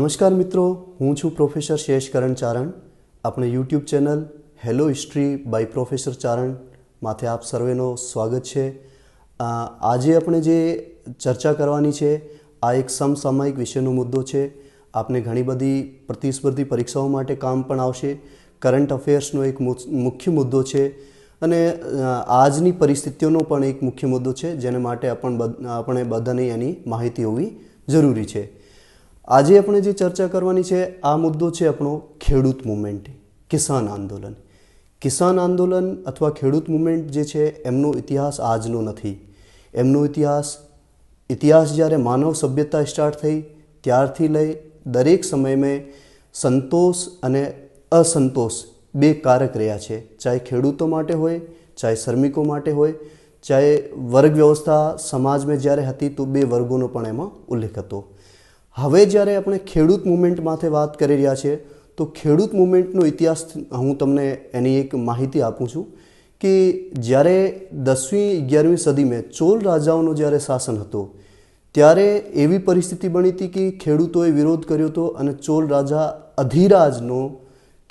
નમસ્કાર મિત્રો, હું છું પ્રોફેસર શેષ કરણ ચારણ. આપણે YouTube channel hello history by professor Charan માથે આપ સર્વેનો સ્વાગત છે. આજે આપણે જે ચર્ચા કરવાની છે આ એક સમસામયિક વિષયનો મુદ્દો છે. આપને ઘણી બધી પ્રતિસ્પર્ધી પરીક્ષાઓ માટે કામ પણ આવશે. કરંટ અફેર્સનો એક મુખ્ય મુદ્દો છે અને આજની પરિસ્થિતિઓનો પણ એક મુખ્ય મુદ્દો છે જેને માટે આપણે બધાને એની માહિતી હોવી જરૂરી છે. આજે આપણે જે ચર્ચા કરવાની છે આ મુદ્દો છે આપણો ખેડૂત મુવમેન્ટ, કિસાન આંદોલન. કિસાન આંદોલન અથવા ખેડૂત મુવમેન્ટ જે છે એમનો ઇતિહાસ આજનો નથી. એમનો ઇતિહાસ જ્યારે માનવ સભ્યતા સ્ટાર્ટ થઈ ત્યારથી લઈ દરેક સમયમાં સંતોષ અને અસંતોષ બે કારક રહ્યા છે. ચાહે ખેડૂતો માટે હોય, ચાહે શ્રમિકો માટે હોય, ચાહે વર્ગ વ્યવસ્થા સમાજમાં જ્યારે હતી તો બે વર્ગોનો પણ એમાં ઉલ્લેખ હતો. હવે જ્યારે આપણે ખેડૂત મુવમેન્ટ માથે વાત કરી રહ્યા છીએ તો ખેડૂત મુવમેન્ટનો ઇતિહાસ હું તમને એની એક માહિતી આપું છું કે જ્યારે 10મી 11મી સદીમાં ચોલ રાજાઓનો જ્યારે શાસન હતો ત્યારે એવી પરિસ્થિતિ બની હતી કે ખેડૂતોએ વિરોધ કર્યો હતો અને ચોલ રાજા અધિરાજનો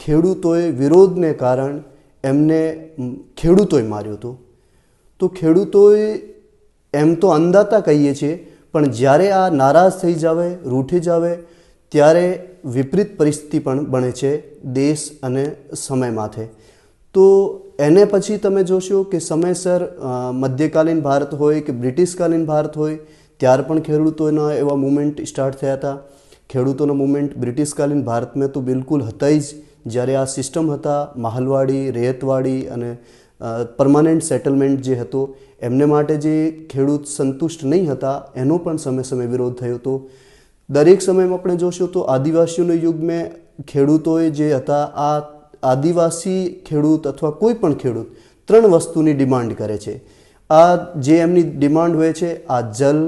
ખેડૂતોએ વિરોધને કારણે એમને ખેડૂતોએ માર્યો હતો. તો ખેડૂતોએ એમ તો અંધાતા કહીએ છીએ પણ જ્યારે આ નારાજ થઈ જાવે, રૂઠી જાવે ત્યારે વિપરીત પરિસ્થિતિ પણ બને છે દેશ અને સમય માથે. તો એને પછી તમે જોશો કે સમયસર મધ્યકાલીન ભારત હોય કે બ્રિટિશકાલીન ભારત હોય ત્યાર પણ ખેડૂતોના એવા મુવમેન્ટ સ્ટાર્ટ થયા હતા. ખેડૂતોના મુવમેન્ટ બ્રિટિશકાલીન ભારતમાં તો બિલકુલ હતા જ. જ્યારે આ સિસ્ટમ હતા માહલવાડી, રેતવાડી અને પરમાનન્ટ સેટલમેન્ટ જે હતો એમને માટે જે ખેડૂત સંતુષ્ટ નહીં હતા એનો પણ સમય સમય વિરોધ થયો હતો. દરેક સમયમાં આપણે જોશો તો આદિવાસીઓના યુગમાં ખેડૂતોએ જે હતા આ આદિવાસી ખેડૂત અથવા કોઈ પણ ખેડૂત 3 વસ્તુની ડિમાન્ડ કરે છે. આ જે એમની ડિમાન્ડ હોય છે આ જલ,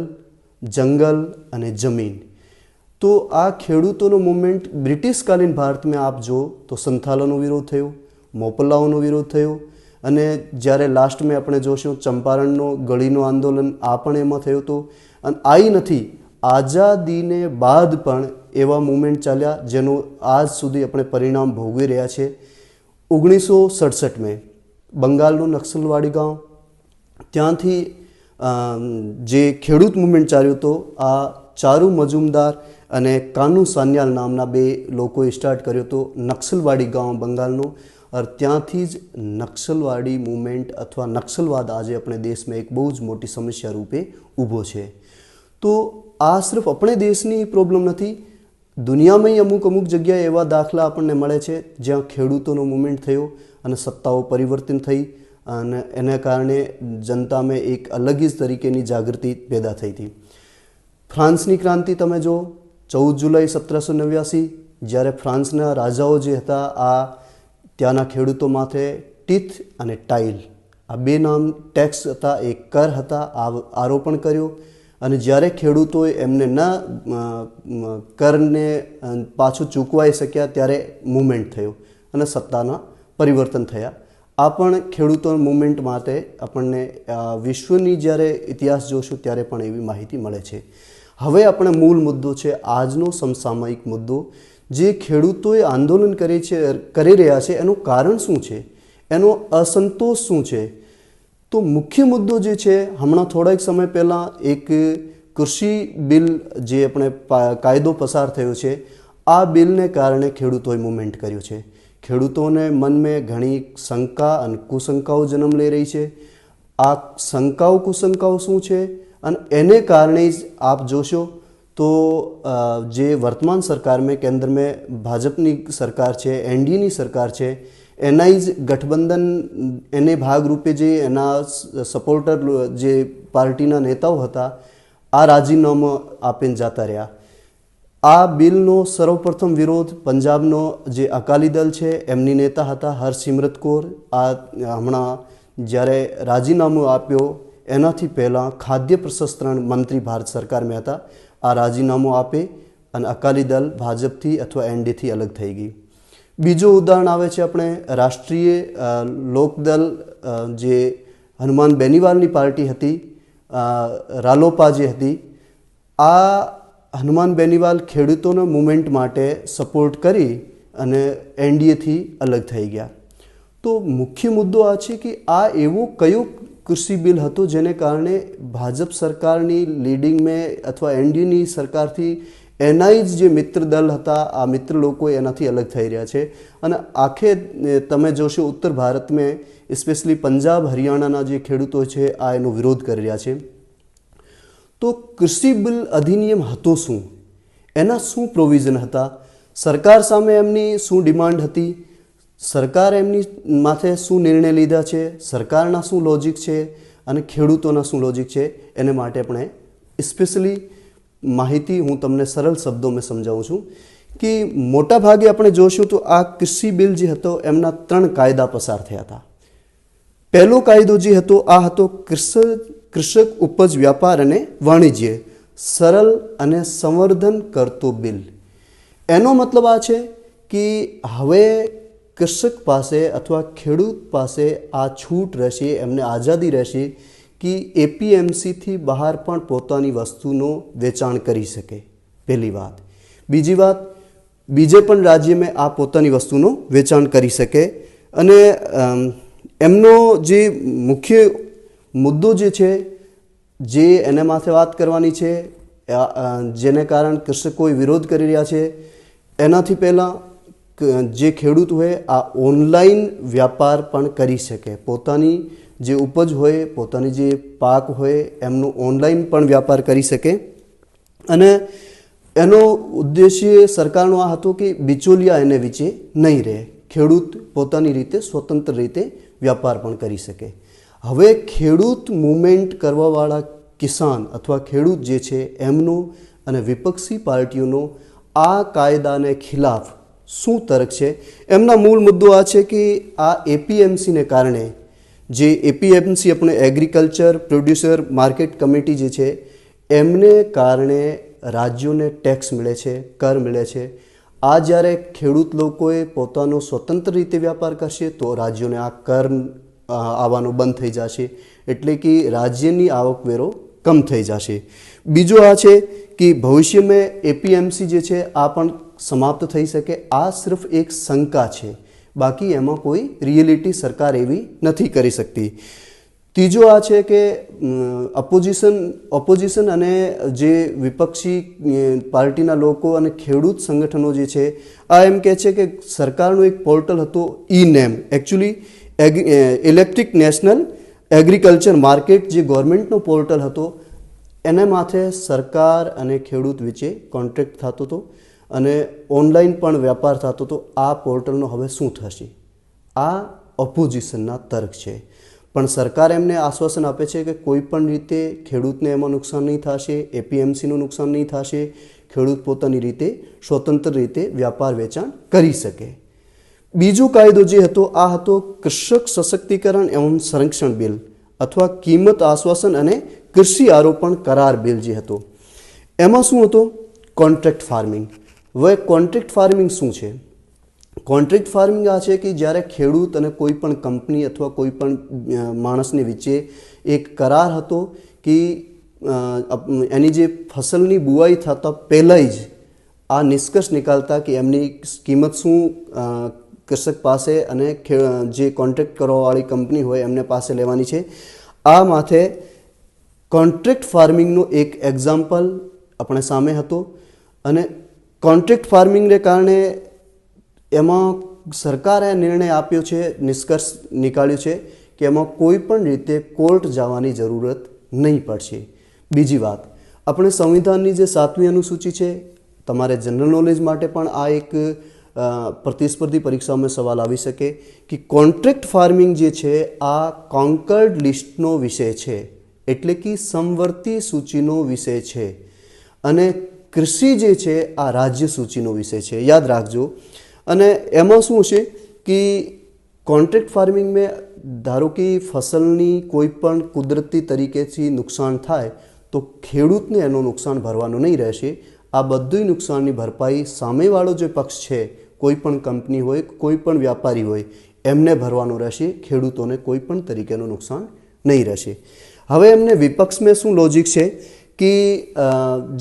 જંગલ અને જમીન. તો આ ખેડૂતોનો મુવમેન્ટ બ્રિટિશકાલીન ભારતમાં આપ જો તો સંથાલોનો વિરોધ થયો, મોપલ્લાઓનો વિરોધ થયો અને જ્યારે લાસ્ટમાં આપણે જોશું ચંપારણનો ગળીનો આંદોલન આ પણ એમાં થયો હતો. અને આઈ નથી આઝાદીને બાદ પણ એવા મુવમેન્ટ ચાલ્યા જેનું આજ સુધી આપણે પરિણામ ભોગવી રહ્યા છે. 1967માં બંગાળનું નક્સલવાડી ગામ ત્યાંથી જે ખેડૂત મુવમેન્ટ ચાલ્યો હતો આ ચારુ મજુમદાર અને કાનુ સાન્યાલ નામના બે લોકોએ સ્ટાર્ટ કર્યો હતો નક્સલવાડી ગામ બંગાળનો. और ત્યાંથી જ નક્સલવાડી મુવમેન્ટ અથવા નક્સલવાદ આજે આપણે દેશમાં એક બહુ જ મોટી સમસ્યા રૂપે ઊભો છે. તો આ સિર્ફ આપણે દેશની પ્રોબ્લેમ નથી, દુનિયામાં અમુક જગ્યાએ એવા દાખલા આપણને મળે છે જ્યાં ખેડૂતોનો મુવમેન્ટ થયો અને સત્તાઓ પરિવર્તન થઈ અને એના કારણે જનતામાં એક અલગ જ તરીકેની જાગૃતિ પેદા થઈ હતી. ફ્રાન્સની ક્રાંતિ તમે જો 14 જુલાઈ 1789 જ્યારે ફ્રાન્સના રાજાઓ જે હતા આ ત્યાંના ખેડૂતો માથે ટીથ અને ટાઇલ આ બે નામ ટેક્સ હતા, એક કર હતા, આરોપણ કર્યો અને જ્યારે ખેડૂતોએ એમને કરને પાછું ચૂકવાઈ શક્યા ત્યારે મુવમેન્ટ થયો અને સત્તાના પરિવર્તન થયા. આ પણ ખેડૂતો મુવમેન્ટ માટે આપણને વિશ્વની જ્યારે ઇતિહાસ જોશું ત્યારે પણ એવી માહિતી મળે છે. હવે આપણે મૂળ મુદ્દો છે આજનો સમસામયિક મુદ્દો જે ખેડૂતોએ આંદોલન કરી રહ્યા છે એનું કારણ શું છે, એનો અસંતોષ શું છે. તો મુખ્ય મુદ્દો જે છે હમણાં થોડાક સમય પહેલાં એક કૃષિ બિલ જે આપણે કાયદો પસાર થયો છે આ બિલને કારણે ખેડૂતોએ મુવમેન્ટ કર્યું છે. ખેડૂતોને મનમાં ઘણી શંકા અને કુશંકાઓ જન્મ લઈ રહી છે. આ શંકાઓ કુશંકાઓ શું છે અને એને કારણે જ આપ જોશો તો જે વર્તમાન સરકારમાં કેન્દ્રમાં ભાજપની સરકાર છે, એનડીએની સરકાર છે, એના જ ગઠબંધન એને ભાગરૂપે જે એના સપોર્ટર જે પાર્ટીના નેતાઓ હતા આ રાજીનામું આપીને જતા રહ્યા. આ બિલનો સર્વપ્રથમ વિરોધ પંજાબનો જે અકાલી દળ છે એમની નેતા હતા હરસિમરત કૌર. આ હમણાં જ્યારે રાજીનામું આપ્યો એનાથી પહેલાં ખાદ્ય પ્રસંસ્કરણ મંત્રી ભારત સરકારમાં હતા. આ રાજીનામું આપે અને અકાલી દળ ભાજપથી અથવા એનડીએથી અલગ થઈ ગઈ. બીજું ઉદાહરણ આવે છે આપણે રાષ્ટ્રીય લોકદળ જે હનુમાન બેનીવાલની પાર્ટી હતી, રાલોપા જે હતી, આ હનુમાન બેનીવાલ ખેડૂતોના મૂવમેન્ટ માટે સપોર્ટ કરી અને એનડીએથી અલગ થઈ ગયા. તો મુખ્ય મુદ્દો આ છે કે આ એવો કયો કૃષિ બિલ હતો જેને કારણે ભાજપ સરકારની લીડિંગમાં અથવા એનડીએની સરકારથી એના જ જે મિત્ર દળ હતા આ મિત્ર લોકો એનાથી અલગ થઈ રહ્યા છે. અને આખે તમે જોશો ઉત્તર ભારતમાં સ્પેશિયલી પંજાબ હરિયાણાના જે ખેડૂતો છે આ એનો વિરોધ કરી રહ્યા છે. તો કૃષિ બિલ અધિનિયમ હતો શું, એના શું પ્રોવિઝન હતા, સરકાર સામે એમની શું ડિમાન્ડ હતી, સરકાર એમની માથે શું નિર્ણય લીધા છે, સરકારના શું લોજિક છે અને ખેડૂતોના શું લોજિક છે, એને માટે આપણે સ્પેશિયલી માહિતી હું તમને સરળ શબ્દોમાં સમજાવું છું કે મોટા ભાગે આપણે જોશું તો આ કૃષિ બિલ જે હતો એમના 3 કાયદા પસાર થયા હતા. પહેલો કાયદો જે હતો આ હતો કૃષક ઉપજ વ્યાપાર અને વાણિજ્ય સરળ અને સંવર્ધન કરતો બિલ. એનો મતલબ આ છે કે હવે કૃષક પાસે અથવા ખેડૂત પાસે આ છૂટ રહેશે, એમને આઝાદી રહેશે કે એપીએમસીથી બહાર પણ પોતાની વસ્તુનો વેચાણ કરી શકે. પહેલી વાત. બીજી વાત, બીજે પણ રાજ્યમાં આ પોતાની વસ્તુનો વેચાણ કરી શકે. અને એમનો જે મુખ્ય મુદ્દો જે છે જે એના માથે વાત કરવાની છે જેને કારણ કૃષકોએ વિરોધ કરી રહ્યા છે એનાથી પહેલાં જે ખેડૂત હોય આ ઓનલાઈન વ્યાપાર પણ કરી શકે, પોતાની જે ઉપજ હોય, પોતાની જે પાક હોય એમનો ઓનલાઈન પણ વ્યાપાર કરી શકે. અને એનો ઉદ્દેશ્ય સરકારનો આ હતો કે બિચોલિયા એને વિચે નહીં રહે, ખેડૂત પોતાની રીતે સ્વતંત્ર રીતે વ્યાપાર પણ કરી શકે. હવે ખેડૂત મૂવમેન્ટ કરવાવાળા કિસાન અથવા ખેડૂત જે છે એમનો અને વિપક્ષી પાર્ટીઓનો આ કાયદાને ખિલાફ શું તર્ક છે, એમના મૂળ મુદ્દો આ છે કે આ એપીએમસીને કારણે જે એપીએમસી આપણે એગ્રીકલ્ચર પ્રોડ્યુસર માર્કેટ કમિટી જે છે એમને કારણે રાજ્યોને ટેક્સ મળે છે, કર મળે છે. આ જ્યારે ખેડૂત લોકોએ પોતાનો સ્વતંત્ર રીતે વ્યાપાર કરશે તો રાજ્યોને આ કર આવવાનું બંધ થઈ જશે, એટલે કે રાજ્યની આવકવેરો કમ થઈ જશે. બીજો આ છે કે ભવિષ્યમાં એપીએમસી જે છે આ પણ સમાપ્ત થઈ શકે. આ સિર્ફ એક શંકા છે, બાકી એમાં કોઈ રિયલિટી સરકાર એવી નથી કરી શકતી. ત્રીજો આ છે કે ઓપોઝિશન અને જે વિપક્ષી પાર્ટીના લોકો અને ખેડૂત સંગઠનો જે છે આ એમ કહે છે કે સરકારનું એક પોર્ટલ હતું eNAM, actually electric national agriculture market જે ગવર્મેન્ટનો પોર્ટલ હતો એના માથે સરકાર અને ખેડૂત વચ્ચે કોન્ટ્રાક્ટ થતો હતો અને ઓનલાઈન પણ વ્યાપાર થતો હતો. આ પોર્ટલનો હવે શું થશે? આ ઓપોઝિશનના તર્ક છે. પણ સરકાર એમને આશ્વાસન આપે છે કે કોઈ પણ રીતે ખેડૂતને એમાં નુકસાન નહીં થશે, એપીએમસીનું નુકસાન નહીં થશે, ખેડૂત પોતાની રીતે સ્વતંત્ર રીતે વ્યાપાર વેચાણ કરી શકે. બીજો કાયદો જે હતો આ હતો કૃષક સશક્તિકરણ એવં સંરક્ષણ બિલ અથવા કિંમત આશ્વાસન અને કૃષિ આરોપણ કરાર બિલ જે હતો. એમાં શું હતું? Contract farming. હવે કોન્ટ્રાક્ટ ફાર્મિંગ શું છે? કોન્ટ્રાક્ટ ફાર્મિંગ આ છે કે જ્યારે ખેડૂત અને કોઈ પણ કંપની અથવા કોઈ પણ માણસની વચ્ચે એક કરાર હતો કે એની જે ફસલની બુવાઈ થતાં પહેલાં જ આ નિષ્કર્ષ નીકાળતા કે એમની કિંમત શું કૃષક પાસે અને જે કોન્ટ્રાક્ટ કરવાવાળી કંપની હોય એમને પાસે લેવાની છે. આ માથે કોન્ટ્રાક્ટ ફાર્મિંગનો એક એક્ઝામ્પલ આપણે સામે હતો. અને કોન્ટ્રાક્ટ ફાર્મિંગને કારણે એમાં સરકારે નિર્ણય આપ્યો છે, નિષ્કર્ષ નીકાળ્યો છે કે એમાં કોઈ પણ રીતે કોર્ટ જવાની જરૂરત નહીં પડશે. બીજી વાત, આપણે સંવિધાનની જે 7મી અનુસૂચિ છે, તમારે જનરલ નોલેજ માટે પણ આ એક પ્રતિસ્પર્ધી પરીક્ષામાં સવાલ આવી શકે કે કોન્ટ્રાક્ટ ફાર્મિંગ જે છે આ કોન્કર્ડ લિસ્ટનો વિષય છે, એટલે કે સમવર્તી સૂચિનો વિષય છે. અને કૃષિ જે છે આ રાજ્ય સૂચિનો વિષય છે, યાદ રાખજો. અને એમાં શું છે કે કોન્ટ્રાક્ટ ફાર્મિંગમાં ધારો કે ફસલની કોઈ પણ કુદરતી તરીકેથી નુકસાન થાય તો ખેડૂતને એનું નુકસાન ભરવાનું નહીં રહેશે. આ બધું નુકસાનની ભરપાઈ સામેવાળો જે પક્ષ છે, કોઈ પણ કંપની હોય, કોઈ પણ વ્યાપારી હોય, એમને ભરવાનું રહેશે. ખેડૂતોને કોઈ પણ તરીકેનું નુકસાન નહીં રહેશે. હવે એમને વિપક્ષમાં શું લોજિક છે કે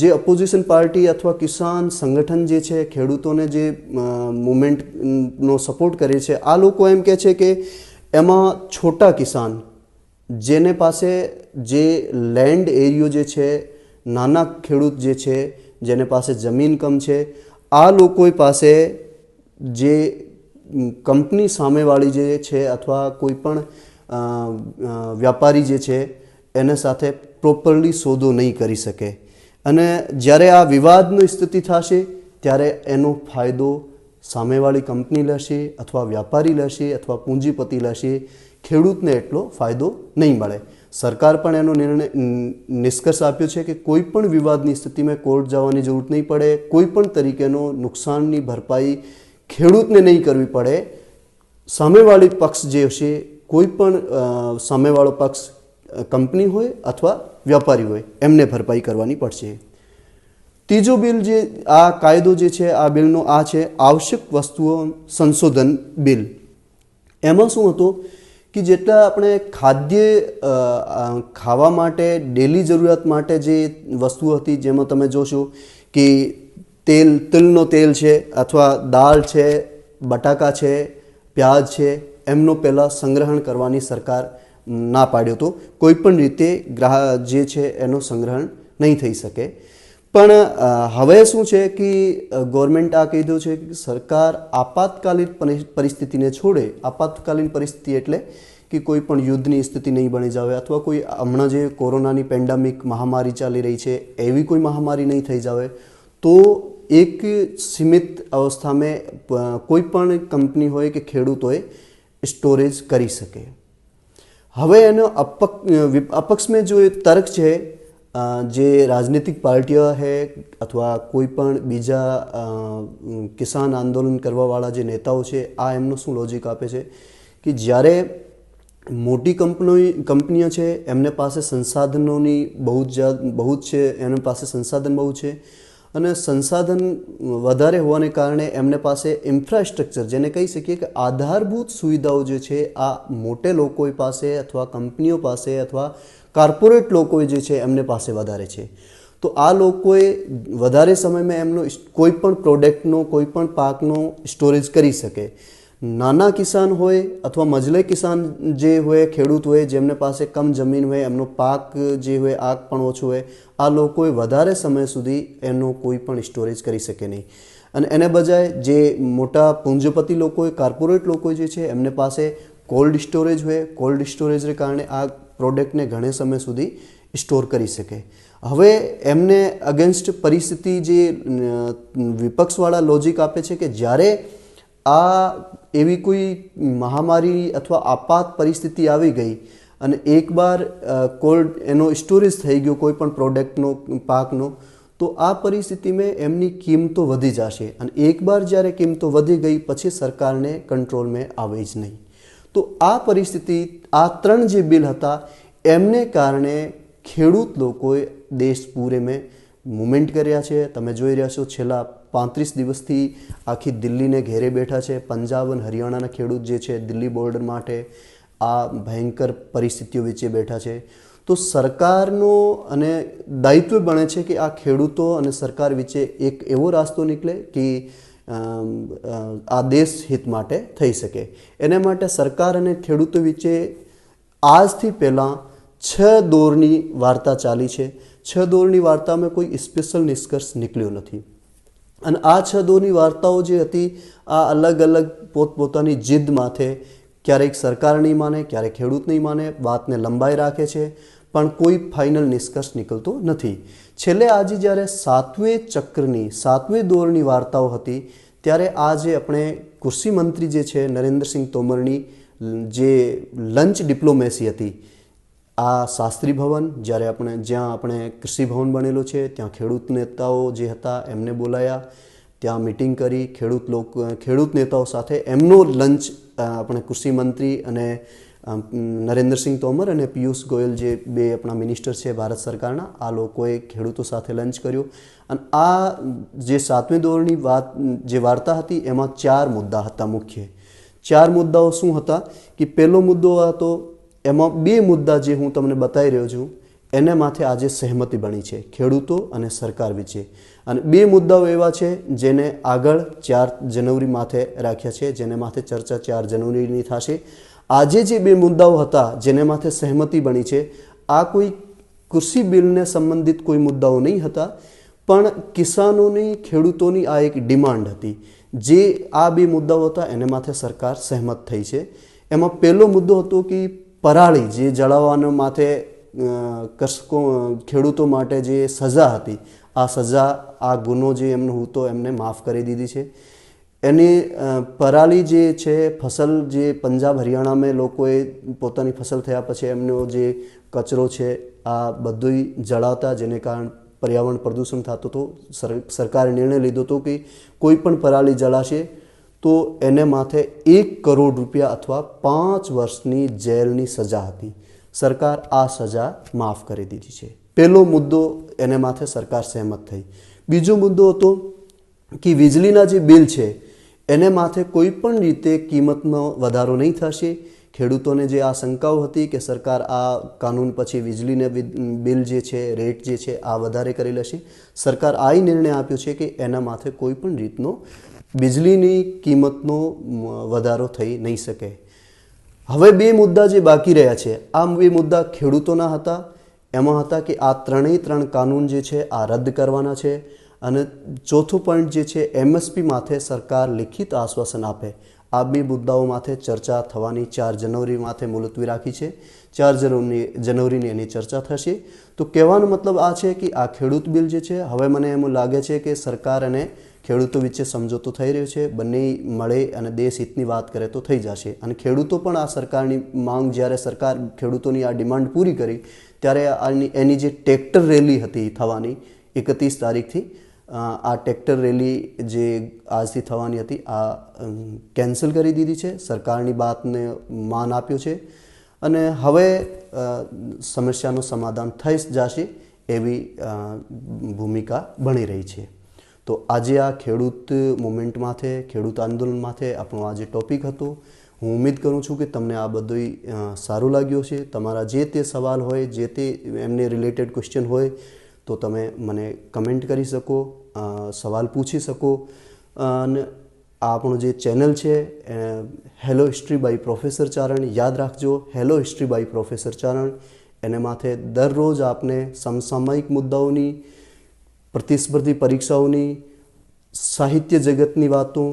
જે ઓપોઝિશન પાર્ટી અથવા કિસાન સંગઠન જે છે ખેડૂતોને જે મુવમેન્ટનો સપોર્ટ કરે છે, આ લોકો એમ કહે છે કે એમાં છોટા કિસાન જેને પાસે જે લેન્ડ એરિયો જે છે, નાના ખેડૂત જે છે, જેને પાસે જમીન કમ છે, આ લોકો પાસે જે કંપની સામેવાળી જે છે અથવા કોઈ પણ વ્યાપારી જે છે એના સાથે પ્રોપરલી સોદો નહીં કરી શકે. અને જ્યારે આ વિવાદની સ્થિતિ થશે ત્યારે એનો ફાયદો સામેવાળી કંપની લેશે અથવા વ્યાપારી લેશે અથવા પૂંજીપતિ લેશે. ખેડૂતને એટલો ફાયદો નહીં મળે. સરકાર પણ એનો નિષ્કર્ષ આપ્યો છે કે કોઈ પણ વિવાદની સ્થિતિમાં કોર્ટ જવાની જરૂર નહીં પડે. કોઈ પણ તરીકેનો નુકસાનની ભરપાઈ ખેડૂતને નહીં કરવી પડે. સામેવાળી પક્ષ જે હશે, કોઈ પણ સામેવાળો પક્ષ કંપની હોય અથવા વ્યાપારી હોય, એમને ભરપાઈ કરવાની પડશે. ત્રીજો બિલ જે આ કાયદો જે છે, આ બિલનો આ છે આવશ્યક વસ્તુઓ સંશોધન બિલ. એમાં શું હતું કે જેટલા આપણે ખાવા માટે ડેલી જરૂરિયાત માટે જે વસ્તુઓ હતી, જેમાં તમે જોશો કે તલનો તેલ છે અથવા દાળ છે, બટાકા છે, પ્યાજ છે, એમનો પહેલાં સંગ્રહણ કરવાની સરકાર ના પાડ્યો હતો. કોઈ પણ રીતે ગ્રાહક જે છે એનો સંગ્રહણ નહીં થઈ શકે. પણ હવે શું છે કે ગવર્મેન્ટ આ કહી દો છે કે સરકાર આપાતકાલીન પરિસ્થિતિને છોડે. આપાતકાલીન પરિસ્થિતિ એટલે કે કોઈ પણ યુદ્ધની સ્થિતિ નહીં બની જાવે અથવા કોઈ હમણાં જે કોરોનાની પેન્ડેમિક મહામારી ચાલી રહી છે એવી કોઈ મહામારી નહીં થઈ જાવે, તો એક સીમિત અવસ્થામાં કોઈ પણ કંપની હોય કે ખેડૂત હોય સ્ટોરેજ કરી શકે. હવે એનો અપક્ષ में जो तर्क છે, જે રાજનીતિક પાર્ટીઓ છે અથવા કોઈ પણ બીજા કિસાન આંદોલન કરવાવાળા જે નેતાઓ છે, આ એમનો શું લોજિક આપે છે કે જ્યારે મોટી કંપનીઓ છે એમને પાસે સંસાધનોની બહુ જ છે, એમની પાસે સંસાધન બહુ છે અને સંસાધન વધારે હોવાને કારણે એમને પાસે ઇન્ફ્રાસ્ટ્રક્ચર, જેને કહી શકીએ કે આધારભૂત સુવિધાઓ જે છે, આ મોટે લોકો પાસે અથવા કંપનીઓ પાસે અથવા કોર્પોરેટ લોકો જે છે એમને પાસે વધારે છે. તો આ લોકોએ વધારે સમયમાં એમનો કોઈ પણ પ્રોડક્ટનો, કોઈ પણ પાકનો સ્ટોરેજ કરી શકે. નાના કિસાન હોય અથવા મજલે કિસાન જે હોય, ખેડૂત હોય જેમને પાસે કમ જમીન હોય, એમનો પાક જે હોય આગ પણ ઓછું હોય, આ લોકોએ વધારે સમય સુધી એનો કોઈ પણ સ્ટોરેજ કરી શકે નહીં. અને એને બજાય જે મોટા પૂંજીપતિ લોકો હોય, કોર્પોરેટ લોકો જે છે એમને પાસે કોલ્ડ સ્ટોરેજ હોય. કોલ્ડ સ્ટોરેજને કારણે આ પ્રોડક્ટને ઘણે સમય સુધી સ્ટોર કરી શકે. હવે એમને અગેન્સ્ટ પરિસ્થિતિ જે વિપક્ષવાળા લોજિક આપે છે કે જ્યારે આ એવી કોઈ મહામારી અથવા આપાત પરિસ્થિતિ આવી ગઈ અને એકવાર કોલ્ડ એનો સ્ટોરેજ થઈ ગયો કોઈ પણ પ્રોડક્ટનો, પાકનો, તો આ પરિસ્થિતિમાં એમની કિંમતો વધી જશે અને એકવાર જ્યારે કિંમતો વધી ગઈ પછી સરકારને કંટ્રોલમાં આવે જ નહીં. તો આ પરિસ્થિતિ, આ ત્રણ જે બિલ હતા એમને કારણે ખેડૂત લોકોએ દેશ પૂરેમાં મુવમેન્ટ કર્યા છે. તમે જોઈ રહ્યા છો છેલ્લા 35 દિવસથી આખી દિલ્હીને ઘેરે બેઠા છે. પંજાબ અને હરિયાણાના ખેડૂત જે છે દિલ્હી બોર્ડર માટે આ ભયંકર પરિસ્થિતિઓ વચ્ચે બેઠા છે. તો સરકારનો અને દાયિત્વ બને છે કે આ ખેડૂતો અને સરકાર વચ્ચે એક એવો રાસ્તો નીકળે કે આ દેશ હિત માટે થઈ શકે. એના માટે સરકાર અને ખેડૂતો વચ્ચે આજથી પહેલાં 6 દોરની વાર્તા ચાલી છે. 6 દોરની વાર્તામાં કોઈ સ્પેશિયલ નિષ્કર્ષ નીકળ્યો નથી. અને આ 6 દોરની વાર્તાઓ જે હતી આ અલગ અલગ પોતપોતાની જીદ માથે ક્યારેક સરકાર નહીં માને, ક્યારેક ખેડૂત નહીં માને, વાતને લંબાઈ રાખે છે, પણ કોઈ ફાઇનલ નિષ્કર્ષ નીકળતો નથી. છેલ્લે આજે જ્યારે 7મે દોરની વાર્તાઓ હતી ત્યારે આજે આપણે કૃષિ મંત્રી જે છે નરેન્દ્રસિંહ તોમરની જે લંચ ડિપ્લોમેસી હતી, આ શાસ્ત્રી ભવન જ્યાં આપણે કૃષિ ભવન બનેલો છે ત્યાં ખેડૂત નેતાઓ જે હતા એમને બોલાયા, ત્યાં મિટિંગ કરી, ખેડૂત નેતાઓ સાથે એમનો લંચ આપણે કૃષિ મંત્રી અને નરેન્દ્રસિંહ તોમર અને પિયુષ ગોયલ જે બે આપણા મિનિસ્ટર છે ભારત સરકારના, આ લોકોએ ખેડૂતો સાથે લંચ કર્યો. અને આ જે 7મી દોરની જે વાર્તા હતી એમાં 4 મુદ્દા હતા મુખ્ય. 4 મુદ્દાઓ શું હતા કે પહેલો મુદ્દો હતો, એમાં 2 મુદ્દા જે હું તમને બતાવી રહ્યો છું એના માથે આજે સહેમતિ બની છે ખેડૂતો અને સરકાર વચ્ચે. અને બે મુદ્દાઓ એવા છે જેને આગળ 4 જાન્યુઆરી માથે રાખ્યા છે, જેને માથે ચર્ચા 4 જાન્યુઆરીની થશે. આજે જે બે મુદ્દાઓ હતા જેને માથે સહેમતિ બની છે, આ કોઈ કૃષિ બિલને સંબંધિત કોઈ મુદ્દાઓ નહીં હતા, પણ કિસાનોની, ખેડૂતોની આ એક ડિમાન્ડ હતી. જે આ બે મુદ્દાઓ હતા એને માથે સરકાર સહેમત થઈ છે. એમાં પહેલો મુદ્દો હતો કે પરાળી જે જળાવવાના માથે ખેડૂતો માટે જે સજા હતી, આ સજા, આ ગુનો જે એમનો હતો એમને માફ કરી દીધી છે. એની પરાળી જે છે, ફસલ જે પંજાબ હરિયાણામાં લોકોએ પોતાની ફસલ થયા પછી એમનો જે કચરો છે આ બધું જળાવતા, જેને કારણે પર્યાવરણ પ્રદૂષણ થતું હતું. સરકારે નિર્ણય લીધો હતો કે કોઈ પણ પરાળી જળાશે તો એને માથે 1 કરોડ રૂપિયા અથવા 5 વર્ષની જેલની સજા હતી. સરકાર આ સજા માફ કરી દીધી છે. પહેલો મુદ્દો એને માથે સરકાર સહેમત થઈ. બીજો મુદ્દો હતો કે વીજળીના જે બિલ છે એને માથે કોઈ પણ રીતે કિંમતમાં વધારો નહીં થશે. ખેડૂતોને જે આ શંકાઓ હતી કે સરકાર આ કાનૂન પછી વીજળીને બિલ જે છે, રેટ જે છે આ વધારે કરી લેશે, સરકાર આ નિર્ણય આપ્યો છે કે એના માથે કોઈ પણ રીતનો વીજળીની કિંમતનો વધારો થઈ નહીં શકે. હવે બે મુદ્દા જે બાકી રહ્યા છે, આ બે મુદ્દા ખેડૂતોના હતા. એમાં હતા કે આ ત્રણેય કાનૂન જે છે આ રદ કરવાના છે. અને ચોથો પોઈન્ટ જે છે, MSP માથે સરકાર લિખિત આશ્વાસન આપે. આ બે મુદ્દાઓ માથે ચર્ચા થવાની 4 જાન્યુઆરી માથે મુલતવી રાખી છે. 4 જાન્યુઆરીની એની ચર્ચા થશે. તો કહેવાનો મતલબ આ છે કે આ ખેડૂત બિલ જે છે, હવે મને એમ લાગે છે કે સરકાર અને ખેડૂતો વચ્ચે સમજૂતો થઈ રહ્યો છે. બંને મળે અને દેશ હિતની વાત કરે તો થઈ જશે. અને ખેડૂતો પણ આ સરકારની માંગ, જ્યારે સરકાર ખેડૂતોની આ ડિમાન્ડ પૂરી કરી ત્યારે એની જે ટ્રેક્ટર રેલી હતી થવાની 31 તારીખથી, આ ટ્રેક્ટર રેલી જે આજથી થવાની હતી આ કેન્સલ કરી દીધી છે. સરકારની બાતને માન આપ્યો છે અને હવે સમસ્યાનું સમાધાન થઈ જશે એવી ભૂમિકા બની રહી છે. તો આજે આ ખેડૂત મુવમેન્ટ માથે, ખેડૂત આંદોલન માથે આપણો આજે ટોપિક હતો. હું ઉમ્મીદ કરું છું કે તમને આ બધું સારું લાગ્યું છે. તમારા જે તે સવાલ હોય, જે તે એમને રિલેટેડ ક્વેશ્ચન હોય તો તમે મને કમેન્ટ કરી શકો, સવાલ પૂછી શકો. અને આપણું જે ચેનલ છે હેલો હિસ્ટ્રી બાય પ્રોફેસર ચારણ, યાદ રાખજો હેલો હિસ્ટ્રી બાય પ્રોફેસર ચારણ. એને માથે દરરોજ આપને સમસામયિક મુદ્દાઓની, પ્રતિસ્પર્ધી પરીક્ષાઓની, સાહિત્ય જગતની વાતો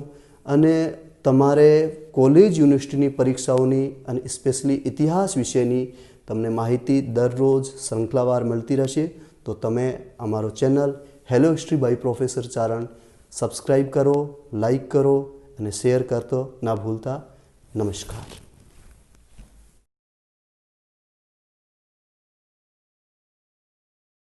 અને તમારે કોલેજ યુનિવર્સિટીની પરીક્ષાઓની અને સ્પેશિયલી ઇતિહાસ વિશેની તમને માહિતી દરરોજ શૃંખલાવાર મળતી રહેશે. તો તમે અમારો channel hello history by professor Charan subscribe કરો, લાઈક કરો અને શેર કરતો ના ભૂલતા. નમસ્કાર.